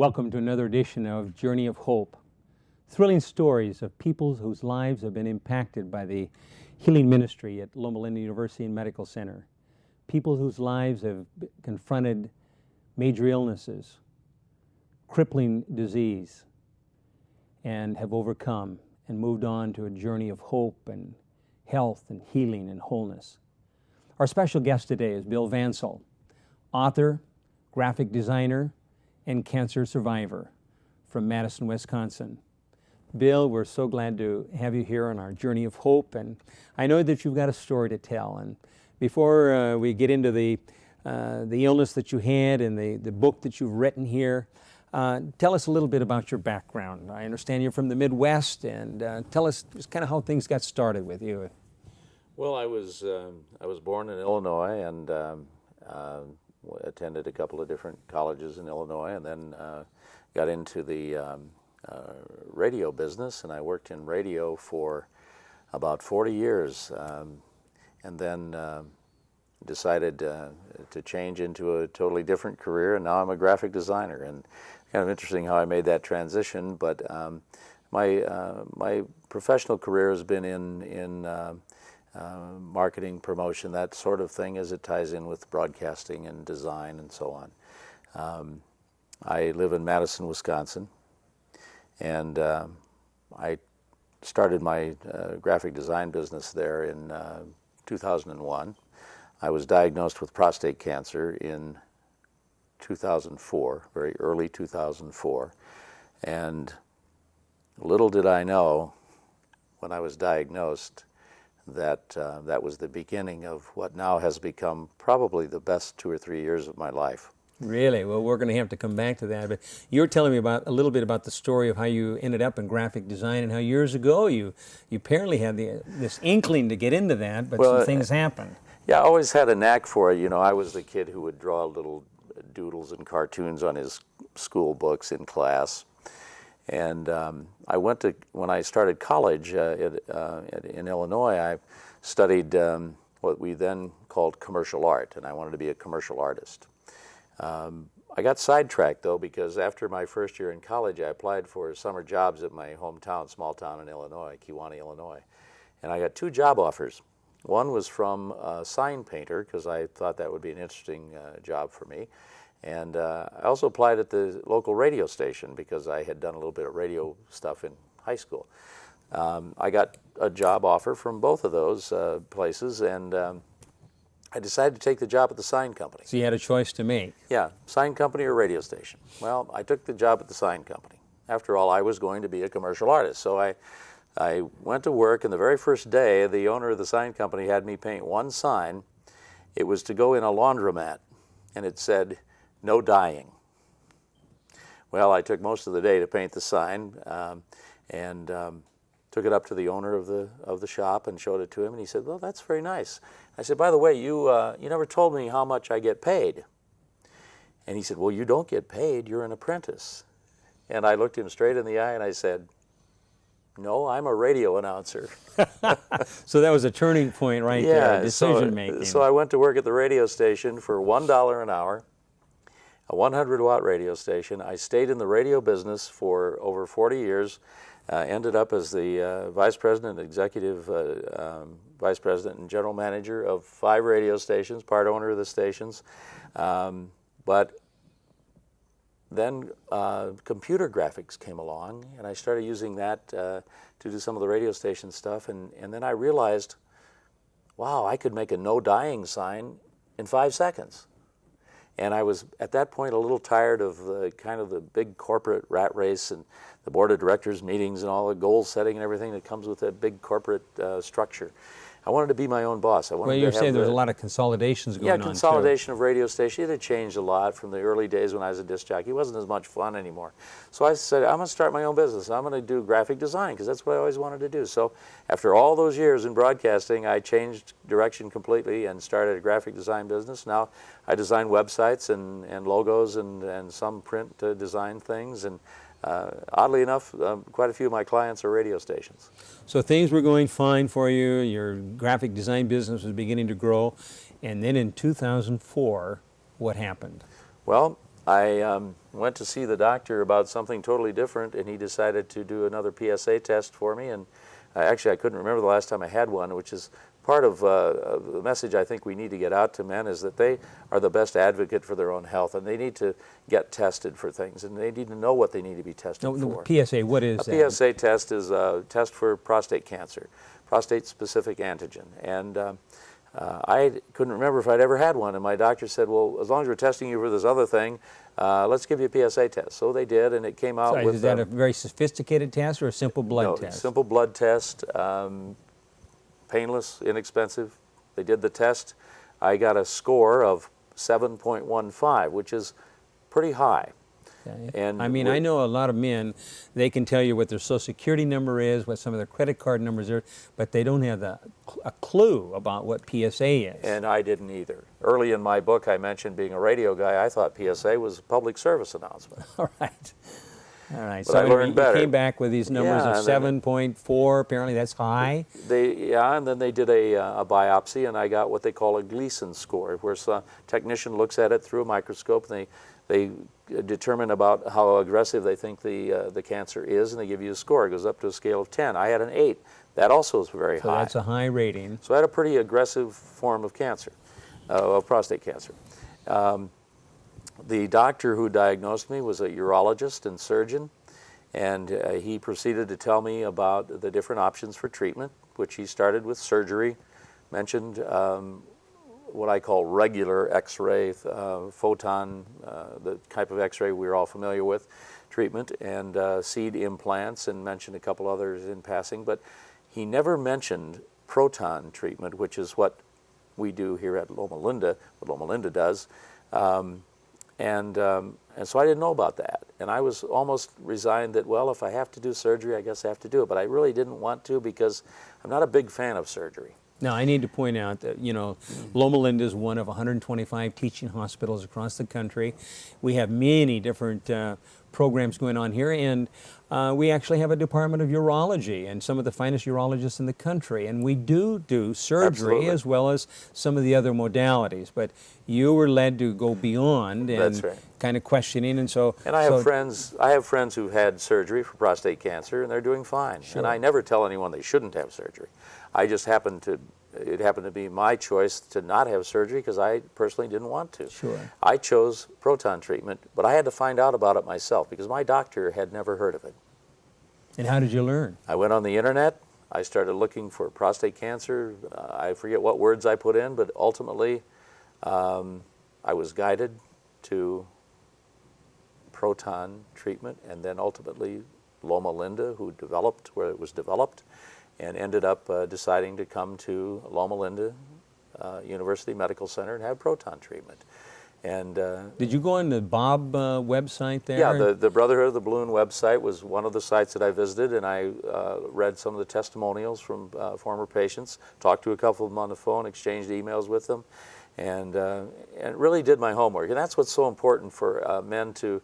Welcome to another edition of Journey of Hope. Thrilling stories of people whose lives have been impacted by the healing ministry at Loma University and Medical Center. People whose lives have confronted major illnesses, crippling disease, and have overcome and moved on to a journey of hope and health and healing and wholeness. Our special guest today is Bill Vansel, author, graphic designer, and cancer survivor from Madison, Wisconsin. Bill, we're so glad to have you here on our journey of hope, and I know that you've got a story to tell. And before we get into the illness that you had and the book that you've written here, tell us a little bit about your background. I understand you're from the Midwest, and tell us just kind of how things got started with you. Well, I was born in Illinois and attended a couple of different colleges in Illinois, and then got into the radio business, and I worked in radio for about 40 years, and then decided to change into a totally different career, and now I'm a graphic designer. And kind of interesting how I made that transition, but my professional career has been in marketing, promotion, that sort of thing, as it ties in with broadcasting and design and so on. I live in Madison, Wisconsin, and I started my graphic design business there in 2001. I was diagnosed with prostate cancer in 2004, very early 2004, and little did I know when I was diagnosed that that was the beginning of what now has become probably the best 2 or 3 years of my life. Really? Well, we're going to have to come back to that. But you were telling me a little bit about the story of how you ended up in graphic design and how years ago you apparently had this inkling to get into that, but some things happened. Yeah, I always had a knack for it. You know, I was the kid who would draw little doodles and cartoons on his school books in class. And when I started college in Illinois, I studied what we then called commercial art, and I wanted to be a commercial artist. I got sidetracked, though, because after my first year in college, I applied for summer jobs at my hometown, small town in Illinois, Kewanee, Illinois. And I got 2 job offers. One was from a sign painter, because I thought that would be an interesting job for me. And I also applied at the local radio station because I had done a little bit of radio stuff in high school. I got a job offer from both of those places, and I decided to take the job at the sign company. So you had a choice to make. Yeah, sign company or radio station. Well, I took the job at the sign company. After all, I was going to be a commercial artist. So I went to work, and the very first day, the owner of the sign company had me paint one sign. It was to go in a laundromat, and it said, "No dyeing." Well, I took most of the day to paint the sign, and took it up to the owner of the shop and showed it to him, and he said, "Well, that's very nice." I said, "By the way, you never told me how much I get paid." And he said, "Well, you don't get paid. You're an apprentice." And I looked him straight in the eye and I said, "No, I'm a radio announcer." So that was a turning point right there, decision making. So I went to work at the radio station for $1 an hour, a 100-watt radio station. I stayed in the radio business for over 40 years, ended up as the vice president, executive vice president and general manager of 5 radio stations, part owner of the stations. But then computer graphics came along, and I started using that to do some of the radio station stuff. And then I realized, wow, I could make a no dyeing sign in 5 seconds. And I was, at that point, a little tired of the big corporate rat race and the board of directors meetings and all the goal setting and everything that comes with that big corporate structure. I wanted to be my own boss. Well, you were saying there was a lot of consolidations going on, Yeah, consolidation of radio stations. It had changed a lot from the early days when I was a disc jockey. It wasn't as much fun anymore. So I said, I'm going to start my own business. I'm going to do graphic design because that's what I always wanted to do. So after all those years in broadcasting, I changed direction completely and started a graphic design business. Now I design websites and logos and some print design things. And oddly enough, quite a few of my clients are radio stations. So things were going fine for you. Your graphic design business was beginning to grow. And then in 2004, what happened? Well, I went to see the doctor about something totally different, and he decided to do another PSA test for me. And actually, I couldn't remember the last time I had one, which is part of the message I think we need to get out to men, is that they are the best advocate for their own health, and they need to get tested for things, and they need to know what they need to be tested for. PSA, what is that? A PSA test is a test for prostate cancer, prostate-specific antigen. And I couldn't remember if I'd ever had one, and my doctor said, well, as long as we're testing you for this other thing, let's give you a PSA test. So they did, and it came out with... Is that a very sophisticated test or a simple blood test? Simple blood test, painless, inexpensive. They did the test. I got a score of 7.15, which is pretty high. Okay. And I mean, I know a lot of men, they can tell you what their Social Security number is, what some of their credit card numbers are, but they don't have a clue about what PSA is. And I didn't either. Early in my book, I mentioned being a radio guy. I thought PSA was a public service announcement. All right. All right. But so I learned better. You came back with these numbers of 7.4. Apparently, that's high. And then they did a biopsy, and I got what they call a Gleason score, where a technician looks at it through a microscope, and they determine about how aggressive they think the cancer is, and they give you a score. It goes up to a scale of 10. I had an 8. That also is very high. That's a high rating. So I had a pretty aggressive form of cancer, of prostate cancer. The doctor who diagnosed me was a urologist and surgeon, and he proceeded to tell me about the different options for treatment, which he started with surgery, mentioned what I call regular X-ray, photon, the type of X-ray we're all familiar with, treatment, and seed implants, and mentioned a couple others in passing. But he never mentioned proton treatment, which is what we do here at Loma Linda, what Loma Linda does. And so I didn't know about that. And I was almost resigned that, well, if I have to do surgery, I guess I have to do it. But I really didn't want to, because I'm not a big fan of surgery. Now, I need to point out that, you know, Loma Linda is one of 125 teaching hospitals across the country. We have many different programs going on here, and we actually have a department of urology and some of the finest urologists in the country. And we do surgery Absolutely. As well as some of the other modalities. But you were led to go beyond and That's right. kind of questioning. And so, and I have friends who've had surgery for prostate cancer, and they're doing fine. Sure. And I never tell anyone they shouldn't have surgery. I just it happened to be my choice to not have surgery because I personally didn't want to. Sure. I chose proton treatment, but I had to find out about it myself because my doctor had never heard of it. And how did you learn? I went on the internet. I started looking for prostate cancer. I forget what words I put in, but ultimately I was guided to proton treatment, and then ultimately Loma Linda, who developed where it was developed, and ended up deciding to come to Loma Linda University Medical Center and have proton treatment. And did you go on the Bob website there? Yeah, the Brotherhood of the Balloon website was one of the sites that I visited, and I read some of the testimonials from former patients, talked to a couple of them on the phone, exchanged emails with them, and really did my homework. And that's what's so important for men to,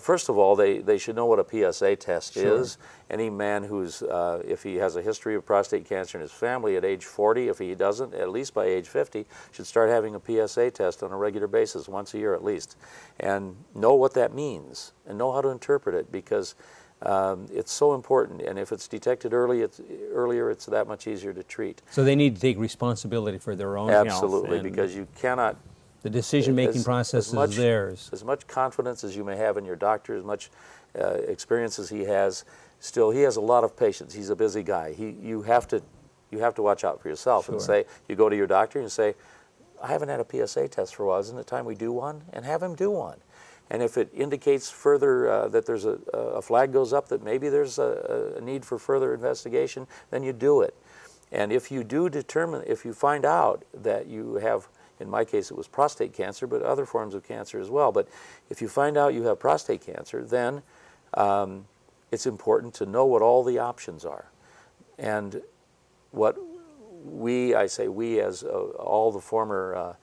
first of all, they should know what a PSA test Sure. is. Any man who's, if he has a history of prostate cancer in his family at age 40, if he doesn't, at least by age 50, should start having a PSA test on a regular basis, once a year at least, and know what that means and know how to interpret it, because it's so important. And if it's detected earlier, it's that much easier to treat. So they need to take responsibility for their own health. Absolutely, because you cannot... The decision-making process is theirs. As much confidence as you may have in your doctor, as much experience as he has, still he has a lot of patients. He's a busy guy. You have to watch out for yourself. Sure. And say, you go to your doctor and say, I haven't had a PSA test for a while. Isn't it time we do one? And have him do one. And if it indicates further that there's a flag goes up that maybe there's a need for further investigation, then you do it. And if you do determine, if you find out that you have, in my case it was prostate cancer, but other forms of cancer as well, but if you find out you have prostate cancer, then it's important to know what all the options are. And what I say we as all the former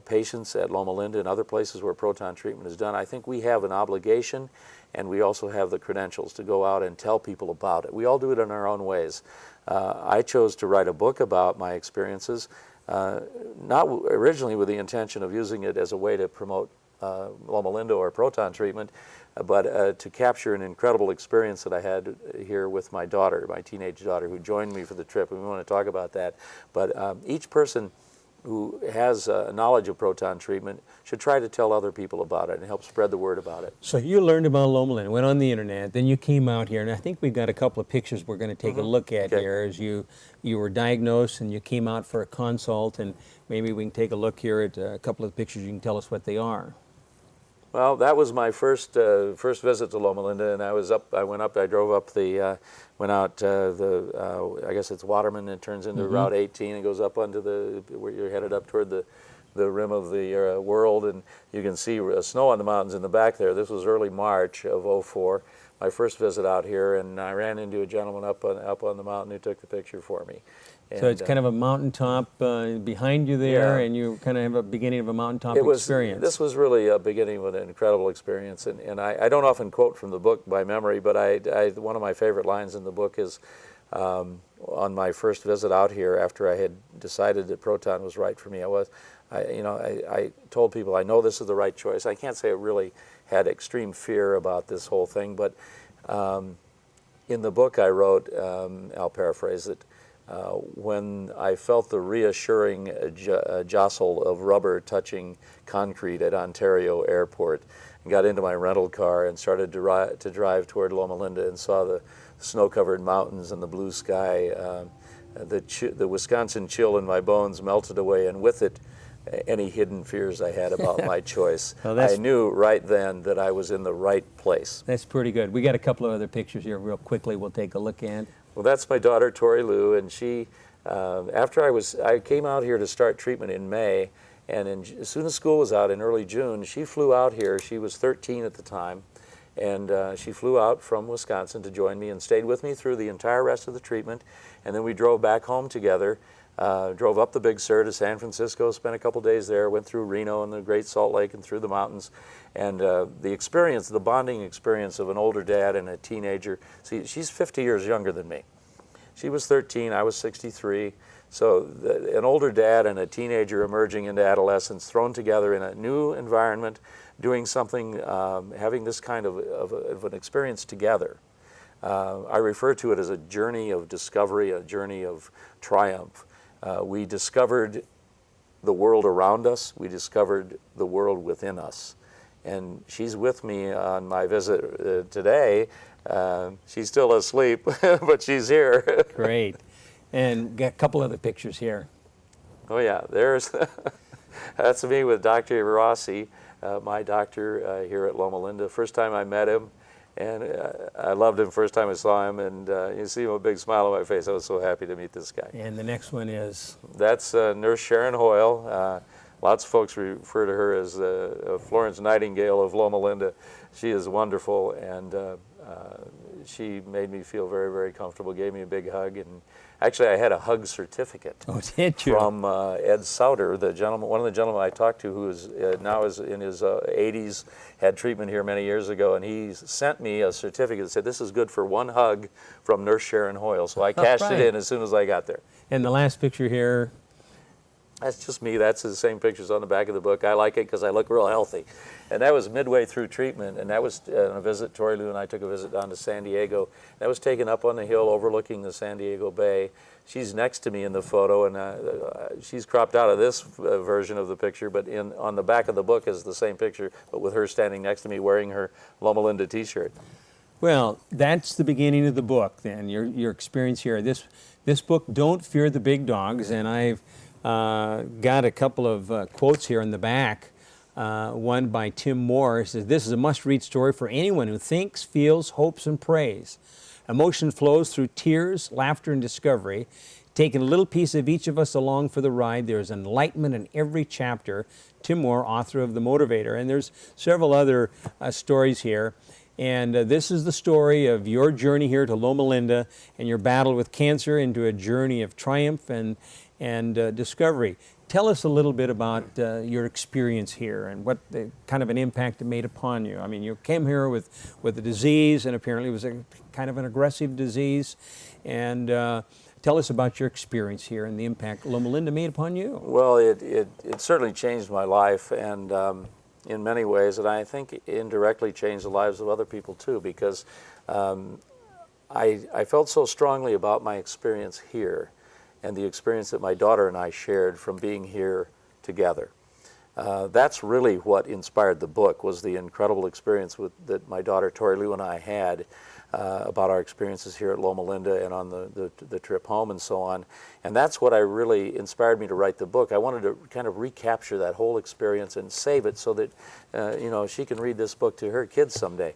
patients at Loma Linda and other places where proton treatment is done, I think we have an obligation, and we also have the credentials to go out and tell people about it. We all do it in our own ways. I chose to write a book about my experiences, not originally with the intention of using it as a way to promote Loma Linda or proton treatment, but to capture an incredible experience that I had here with my daughter, my teenage daughter, who joined me for the trip, and we want to talk about that. But each person who has knowledge of proton treatment should try to tell other people about it and help spread the word about it. So you learned about Loma Linda, went on the internet, then you came out here, and I think we've got a couple of pictures we're going to take a look at here as you were diagnosed and you came out for a consult, and maybe we can take a look here at a couple of pictures. You can tell us what they are. Well, that was my first visit to Loma Linda, and I drove up the, went out I guess it's Waterman, and turns into Route 18 and goes up onto where you're headed up toward the rim of the world, and you can see snow on the mountains in the back there. This was early March of '04, my first visit out here, and I ran into a gentleman up on the mountain who took the picture for me. And, so it's kind of a mountaintop behind you there, yeah. And you kind of have a beginning of a mountaintop experience. This was really a beginning of an incredible experience, and I don't often quote from the book by memory, but one of my favorite lines in the book is on my first visit out here after I had decided that proton was right for me. I told people, I know this is the right choice. I can't say I really had extreme fear about this whole thing, but in the book I wrote, I'll paraphrase it, when I felt the reassuring jostle of rubber touching concrete at Ontario Airport, and got into my rental car and started to drive toward Loma Linda and saw the snow-covered mountains and the blue sky, the Wisconsin chill in my bones melted away, and with it, any hidden fears I had about my choice. Well, I knew right then that I was in the right place. That's pretty good. We got a couple of other pictures here real quickly we'll take a look at. Well, that's my daughter, Tori Lou, and she, after I came out here to start treatment in May, and as soon as school was out in early June, she flew out here. She was 13 at the time, and she flew out from Wisconsin to join me and stayed with me through the entire rest of the treatment, and then we drove back home together. Drove up the Big Sur to San Francisco, spent a couple days there, went through Reno and the Great Salt Lake and through the mountains. And the bonding experience of an older dad and a teenager. See, she's 50 years younger than me. She was 13, I was 63. So an older dad and a teenager emerging into adolescence, thrown together in a new environment, doing something, having this kind of an experience together. I refer to it as a journey of discovery, a journey of triumph. We discovered the world around us. We discovered the world within us. And she's with me on my visit today. She's still asleep, but she's here. Great. And got a couple other pictures here. Oh, yeah. That's me with Dr. Rossi, my doctor here at Loma Linda. First time I met him. And I loved him first time I saw him, and you see a big smile on my face. I was so happy to meet this guy. And the next one is? That's Nurse Sharon Hoyle. Lots of folks refer to her as Florence Nightingale of Loma Linda. She is wonderful, and she made me feel very, very comfortable, gave me a big hug, and actually I had a hug certificate. Oh, did you? From Ed Souter, one of the gentlemen I talked to, who is now is in his 80s, had treatment here many years ago, and he sent me a certificate that said, this is good for one hug from Nurse Sharon Hoyle. So I cashed it in as soon as I got there. And the last picture here? That's just me. That's the same pictures on the back of the book. I like it because I look real healthy. And that was midway through treatment, and that was a visit. Tori Lou and I took a visit down to San Diego. That was taken up on the hill overlooking the San Diego Bay. She's next to me in the photo, and she's cropped out of this version of the picture, but on the back of the book is the same picture, but with her standing next to me wearing her Loma Linda t-shirt. Well, that's the beginning of the book then, your experience here. This book, Don't Fear the Big Dogs, and I've got a couple of quotes here in the back. One by Tim Moore. It says, this is a must-read story for anyone who thinks, feels, hopes, and prays. Emotion flows through tears, laughter, and discovery. Taking a little piece of each of us along for the ride, there's enlightenment in every chapter. Tim Moore, author of The Motivator. And there's several other stories here. And this is the story of your journey here to Loma Linda and your battle with cancer into a journey of triumph and discovery. Tell us a little bit about your experience here and what kind of an impact it made upon you. I mean, you came here with a disease, and apparently it was a kind of an aggressive disease. And tell us about your experience here and the impact Loma Linda made upon you. Well, it certainly changed my life, and in many ways, and I think indirectly changed the lives of other people too, because I felt so strongly about my experience here and the experience that my daughter and I shared from being here together. That's really what inspired the book, was the incredible experience that my daughter Tori Lou and I had about our experiences here at Loma Linda and on the trip home and so on. And that's what really inspired me to write the book. I wanted to kind of recapture that whole experience and save it so that she can read this book to her kids someday.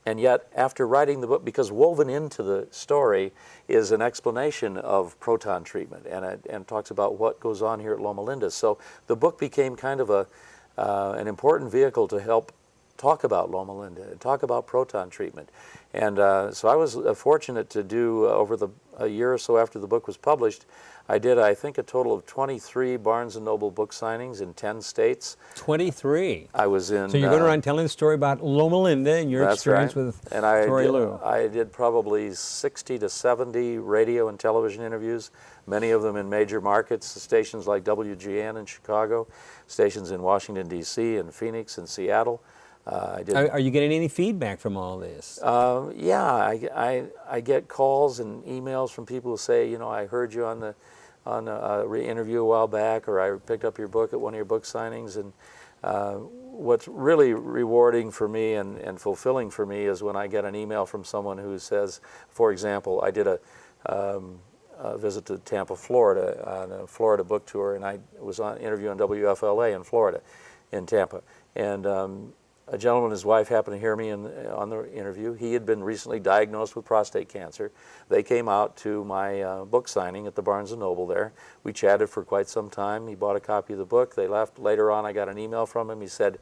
And yet, after writing the book, because woven into the story is an explanation of proton treatment, and talks about what goes on here at Loma Linda. So the book became kind of an important vehicle to help talk about Loma Linda and talk about proton treatment. And so I was fortunate to do, over a year or so after the book was published, I did, I think, a total of 23 Barnes & Noble book signings in 10 states. 23? I was in... So you're going around telling the story about Loma Linda and your experience with Tori Lou. I did probably 60 to 70 radio and television interviews, many of them in major markets, stations like WGN in Chicago, stations in Washington, D.C., and Phoenix and Seattle. Are you getting any feedback from all this? Yeah, I get calls and emails from people who say, I heard you on an interview a while back, or I picked up your book at one of your book signings. And what's really rewarding for me and fulfilling for me is when I get an email from someone who says, for example, I did a visit to Tampa, Florida, on a Florida book tour, and I was on interview on WFLA in Florida, in Tampa. And a gentleman and his wife happened to hear me on the interview. He had been recently diagnosed with prostate cancer. They came out to my book signing at the Barnes & Noble there. We chatted for quite some time. He bought a copy of the book. They left. Later on, I got an email from him. He said,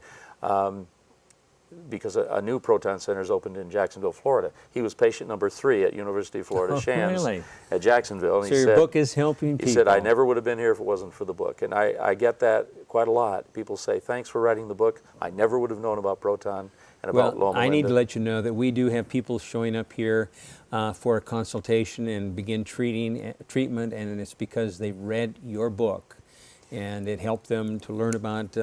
because a new proton center is opened in Jacksonville, Florida. He was patient number 3 at University of Florida Shands at Jacksonville. And so your book is helping people. He said, I never would have been here if it wasn't for the book. And I get that quite a lot. People say, thanks for writing the book. I never would have known about proton and about Loma Linda. I need to let you know that we do have people showing up here for a consultation and begin treatment, and it's because they've read your book and it helped them to learn about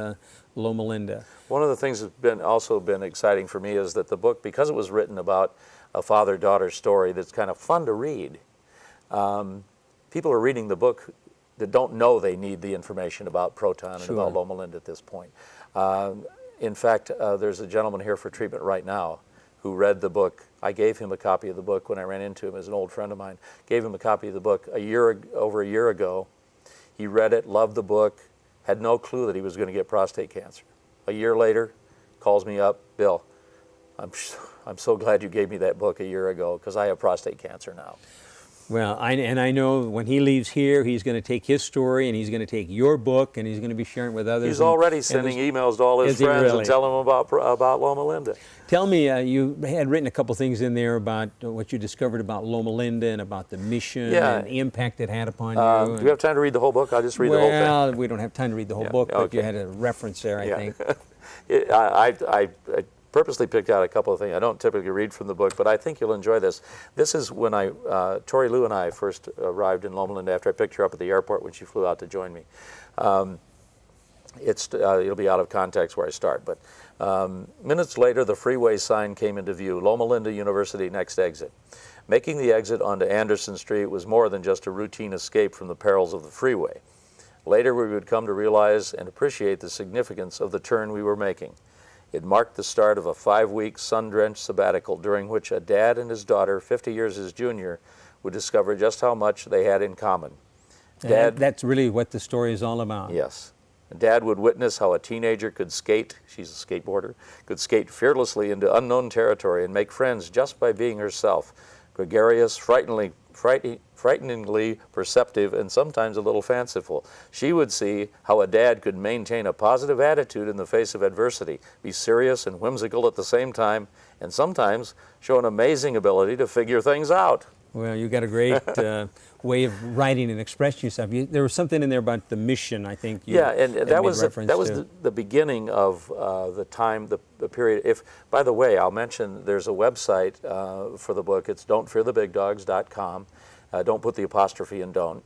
Loma Linda. One of the things that's also been exciting for me is that the book, because it was written about a father-daughter story that's kind of fun to read, people are reading the book that don't know they need the information about proton and about Loma Linda at this point. In fact, there's a gentleman here for treatment right now who read the book. I gave him a copy of the book when I ran into him as an old friend of mine. Gave him a copy of the book over a year ago. He read it, loved the book, had no clue that he was going to get prostate cancer. A year later, calls me up, Bill, I'm so glad you gave me that book a year ago because I have prostate cancer now. Well, I know when he leaves here, he's going to take his story and he's going to take your book and he's going to be sharing it with others. He's already sending emails to all his friends and telling them about Loma Linda. Tell me, you had written a couple things in there about what you discovered about Loma Linda and about the mission and the impact it had upon you. Do you have time to read the whole book? I'll just read the whole thing. Well, we don't have time to read the whole book, but you had a reference there, I think. I purposely picked out a couple of things. I don't typically read from the book, but I think you'll enjoy this. This is when Tori Lou and I first arrived in Loma Linda after I picked her up at the airport when she flew out to join me. It'll be out of context where I start, but minutes later, the freeway sign came into view, Loma Linda University next exit. Making the exit onto Anderson Street was more than just a routine escape from the perils of the freeway. Later, we would come to realize and appreciate the significance of the turn we were making. It marked the start of a 5-week sun-drenched sabbatical during which a dad and his daughter, 50 years his junior, would discover just how much they had in common. That's really what the story is all about. Yes. Dad would witness how a teenager could skate, she's a skateboarder, could skate fearlessly into unknown territory and make friends just by being herself, gregarious, frighteningly perceptive, and sometimes a little fanciful. She would see how a dad could maintain a positive attitude in the face of adversity, be serious and whimsical at the same time, and sometimes show an amazing ability to figure things out. Well, you got a great way of writing and expressing yourself. There was something in there about the mission, I think. And that was the beginning of the period. By the way, I'll mention there's a website for the book. It's don'tfearthebigdogs.com. Don't put the apostrophe in don't.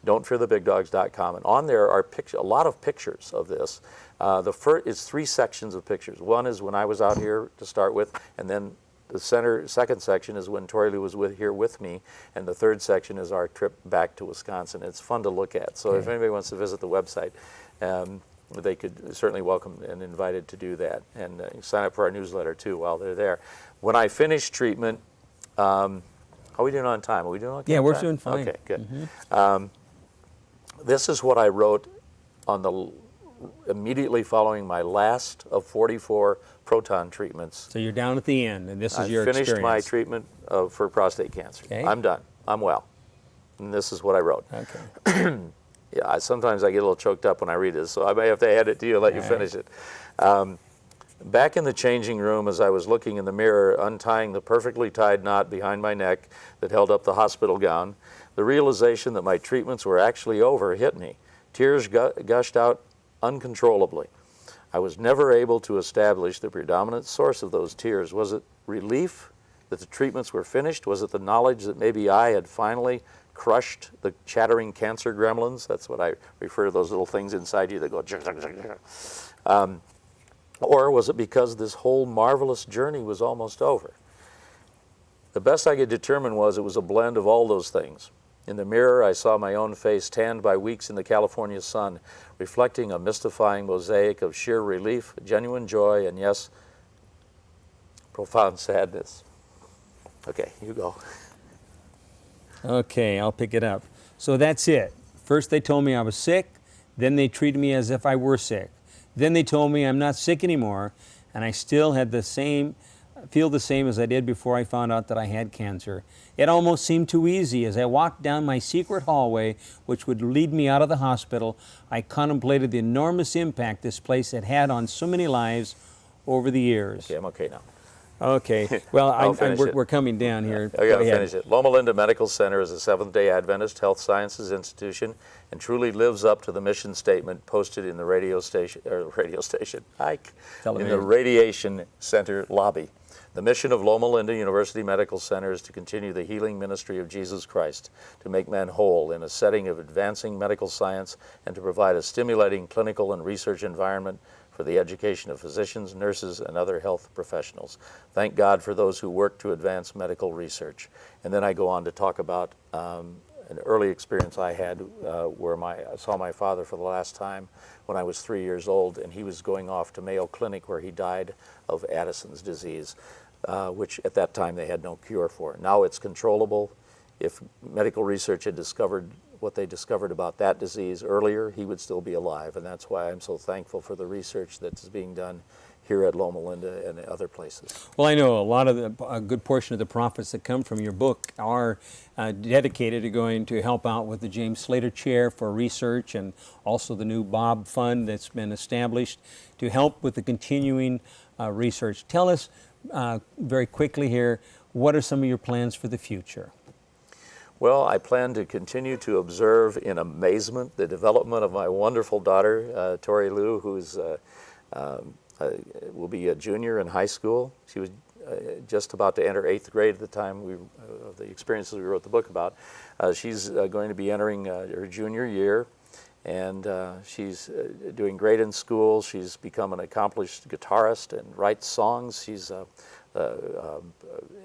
don'tfearthebigdogs.com. And on there are a lot of pictures of this. The first is 3 sections of pictures. One is when I was out here to start with, and then the second section is when Tori Lou was here with me, and the third section is our trip back to Wisconsin. It's fun to look at. So if anybody wants to visit the website, they could certainly welcome and invited to do that. And sign up for our newsletter too while they're there. When I finish treatment, how are we doing on time? Are we doing okay? Yeah, we're doing fine. Okay, good. This is what I wrote on the immediately following my last of 44 proton treatments. So you're down at the end, and this is your experience. I finished my treatment for prostate cancer. Okay. I'm done. I'm well. And this is what I wrote. Okay. Yeah, sometimes I get a little choked up when I read this, so I may have to hand it to you and let you finish it. Back in the changing room, as I was looking in the mirror, untying the perfectly tied knot behind my neck that held up the hospital gown, the realization that my treatments were actually over hit me. Tears gushed out uncontrollably. I was never able to establish the predominant source of those tears. Was it relief that the treatments were finished? Was it the knowledge that maybe I had finally crushed the chattering cancer gremlins? That's what I refer to those little things inside you that go or was it because this whole marvelous journey was almost over? The best I could determine was it was a blend of all those things. In the mirror, I saw my own face tanned by weeks in the California sun, reflecting a mystifying mosaic of sheer relief, genuine joy, and yes, profound sadness. Okay, you go. Okay, I'll pick it up. So that's it. First they told me I was sick, then they treated me as if I were sick. Then they told me I'm not sick anymore, and I still had feel the same as I did before I found out that I had cancer. It almost seemed too easy. As I walked down my secret hallway, which would lead me out of the hospital, I contemplated the enormous impact this place had had on so many lives over the years. Okay, I'm okay now. Okay, well, we're coming down here. I got to finish it. Loma Linda Medical Center is a Seventh-day Adventist health sciences institution and truly lives up to the mission statement posted in the in the Radiation Center lobby. The mission of Loma Linda University Medical Center is to continue the healing ministry of Jesus Christ, to make men whole in a setting of advancing medical science, and to provide a stimulating clinical and research environment for the education of physicians, nurses, and other health professionals. Thank God for those who work to advance medical research. And then I go on to talk about an early experience I had where I saw my father for the last time when I was 3 years old, and he was going off to Mayo Clinic where he died of Addison's disease, which at that time they had no cure for. Now it's controllable. If medical research had discovered what they discovered about that disease earlier, he would still be alive. And that's why I'm so thankful for the research that's being done here at Loma Linda and other places. Well, I know a good portion of the profits that come from your book are dedicated to going to help out with the James Slater Chair for research, and also the new Bob Fund that's been established to help with the continuing research. Tell us very quickly here, what are some of your plans for the future? Well, I plan to continue to observe in amazement the development of my wonderful daughter, Tori Lou, who's will be a junior in high school. She was just about to enter 8th grade at the time of the experiences we wrote the book about. She's going to be entering her junior year, and she's doing great in school. She's become an accomplished guitarist and writes songs. She's an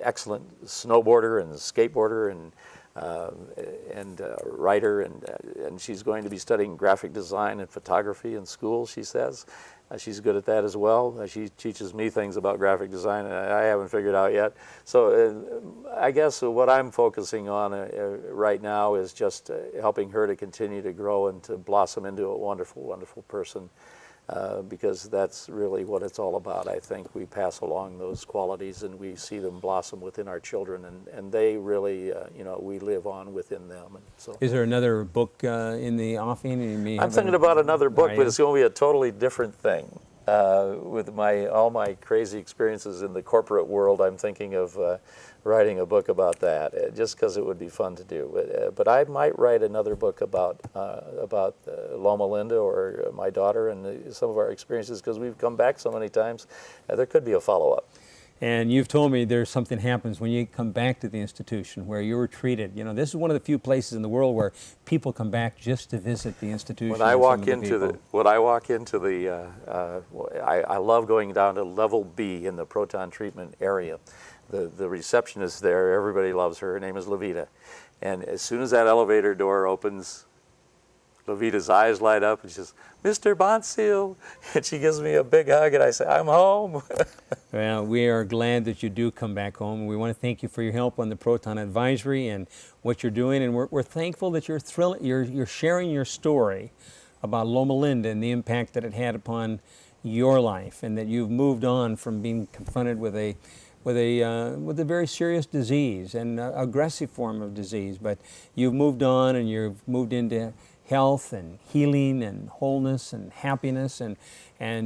excellent snowboarder and skateboarder and writer, and she's going to be studying graphic design and photography in school, she says. She's good at that as well. She teaches me things about graphic design I haven't figured out yet. So I guess what I'm focusing on right now is just helping her to continue to grow and to blossom into a wonderful, wonderful person. Because that's really what it's all about. I think we pass along those qualities and we see them blossom within our children, and they really, we live on within them. And so, is there another book in the offing? I'm thinking about another book, but it's going to be a totally different thing. With all my crazy experiences in the corporate world, I'm thinking of writing a book about that, just because it would be fun to do. But I might write another book about Loma Linda or my daughter and some of our experiences, because we've come back so many times. There could be a follow-up. And you've told me there's something happens when you come back to the institution where you were treated. You know, this is one of the few places in the world where people come back just to visit the institution. When I walk into the, I love going down to level B in the proton treatment area. The receptionist there, everybody loves her. Her name is Levita. And as soon as that elevator door opens, Levita's eyes light up and she says, "Mr. Bonsil," and she gives me a big hug and I say, "I'm home." Well, we are glad that you do come back home. We want to thank you for your help on the Proton Advisory and what you're doing, and we're thankful that you're sharing your story about Loma Linda and the impact that it had upon your life, and that you've moved on from being confronted with a very serious disease and aggressive form of disease, but you've moved on and you've moved into health and healing and wholeness and happiness, and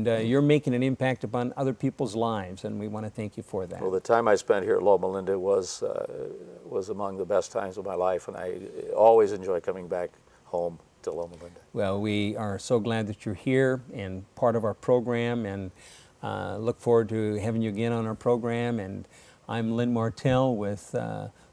you're making an impact upon other people's lives, and we want to thank you for that. Well, the time I spent here at Loma Linda was among the best times of my life, and I always enjoy coming back home to Loma Linda. Well, we are so glad that you're here and part of our program, and look forward to having you again on our program. And I'm Lynn Martell with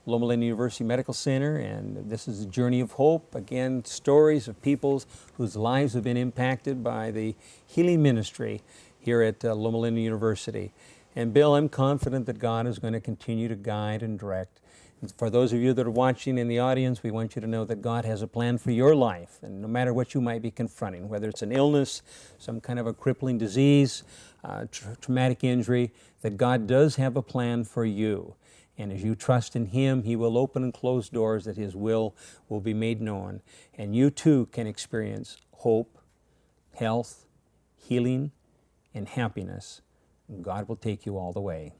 Loma Linda University Medical Center, and this is a journey of hope. Again, stories of people whose lives have been impacted by the healing ministry here at Loma Linda University. And Bill, I'm confident that God is going to continue to guide and direct. And for those of you that are watching in the audience, we want you to know that God has a plan for your life, and no matter what you might be confronting, whether it's an illness, some kind of a crippling disease, traumatic injury, that God does have a plan for you. And as you trust in Him, He will open and close doors that His will be made known. And you too can experience hope, health, healing, and happiness. God will take you all the way.